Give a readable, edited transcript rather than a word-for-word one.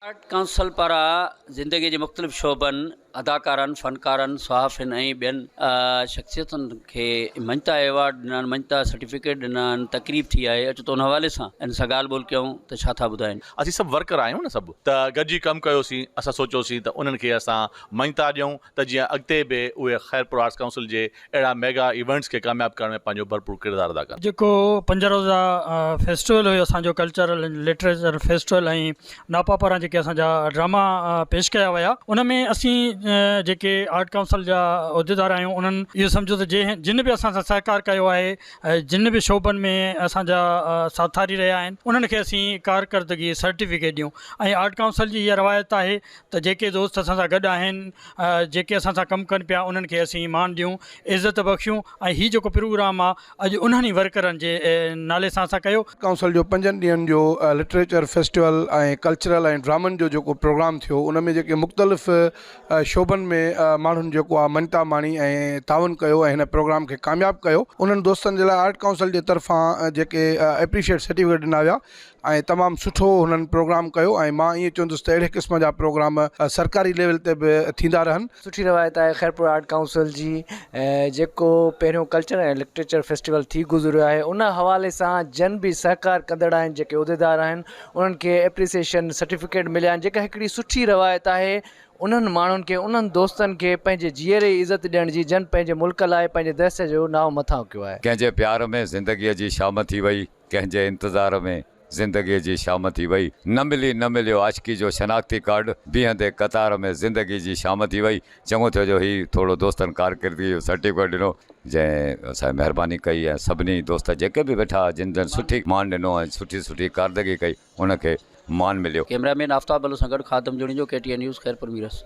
Art council पारां ज़िंदगी जे मुख़्तलिफ़ शोबनि अदाकारनि फनकारनि सहाफ़िन ऐं ॿियनि शख़्सियतुनि खे मञता एवॉर्ड ॾिना, मञता सर्टिफिकेट ॾिना, तक़रीब थी आहे। अचो त उन हवाले सां इन सां ॻाल्हि ॿोल कयूं त छा था ॿुधाइनि। असीं सभु वर्कर आहियूं न, सभु त गॾिजी कमु कयोसीं। असां सोचियोसीं त उन्हनि खे असां मञता ॾियूं त जीअं अॻिते बि उहे ख़ैरपुर आर्ट्स काउंसिल जे अहिड़ा मेगा इवेंट्स खे कामयाबु करण में पंहिंजो भरपूर किरदारु अदा कनि। जेको 5 रोज़ा फेस्टिवल हुयो असांजो कल्चरल एंड लिटरेचर फेस्टिवल ऐं नापा पारां जेके असांजा ड्रामा पेश कया विया, उन में असीं जेके आर्ट काउंसिल जा उहिदेदार आहियूं उन्हनि इहो सम्झो त जिन बि असां सां सहकार कयो आहे, जिन बि शोबनि में असांजा साथारी रहिया आहिनि, उन्हनि खे असीं कारकर्दगी सर्टिफिकेट ॾियूं। ऐं आर्ट काउंसिल जी इहा रवायत आहे त जेके दोस्त असां सां गॾु आहिनि, जेके असां सां कमु कनि पिया, उन्हनि खे असीं मान ॾियूं, इज़त बख़्शियूं। ऐं हीउ जेको प्रोग्राम आहे अॼु उन्हनि वर्करनि जे नाले सां असां कयो। काउंसिल जो 5 ॾींहंनि जो लिटरेचर फेस्टिवल ऐं कल्चरल ऐं ड्रामनि जो जेको प्रोग्राम थियो, उन में जेके मुख़्तलिफ़ शोबनि में माण्हुनि जेको आहे मञता माणी ऐं ताउन कयो ऐं हिन प्रोग्राम खे कामयाबु कयो, उन्हनि दोस्तनि जे लाइ आर्ट काउंसिल जे तरफ़ां जेके एप्रिशिएट सर्टिफिकेट ॾिना विया ऐं तमामु सुठो हुननि प्रोग्राम कयो। ऐं मां ईअं चवंदुसि त अहिड़े क़िस्म जा प्रोग्राम सरकारी लेवल ते बि थींदा रहनि। सुठी रवायत आहे ख़ैरपुर आर्ट काउंसिल जी, जेको पहिरियों कल्चर ऐं लिटरेचर फेस्टिवल थी गुज़रियो आहे, उन हवाले सां जन बि सहकार कंदड़ आहिनि, जेके उहिदेदार आहिनि, उन्हनि खे एप्रिसिएशन सर्टिफिकेट मिलिया आहिनि, जेका हिकिड़ी सुठी रवायत आहे। उन्हनि माण्हुनि खे, उन्हनि दोस्तनि खे पंहिंजे जीअरे इज़त ॾियण जी, जन पंहिंजे मुल्क लाइ, पंहिंजे देश जो नाव मथां कयो आहे। कंहिंजे प्यार में ज़िंदगीअ जी शाम थी वई, कंहिंजे इंतज़ार में ज़िंदगीअ जी शाम थी वई, न मिलियो आशिकी जो शनाख्ती कार्ड, बीहंदे कतार में ज़िंदगी जी शाम थी वई। चङो थियो जो हीउ थोरो दोस्तनि कारकिर्दगी जो सर्टिफिकेट ॾिनो, जंहिं असां महिरबानी कई ऐं सभिनी दोस्त जेके बि वेठा जिन जिन सुठी मान ॾिनो ऐं सुठी कारदगी कई, उनखे मान मिलियो। कैमरामैन आफ्ताब अलो सां गॾु ख़ादम जोड़ी जो KTN न्यूज़ ख़ैरपुर मीरस।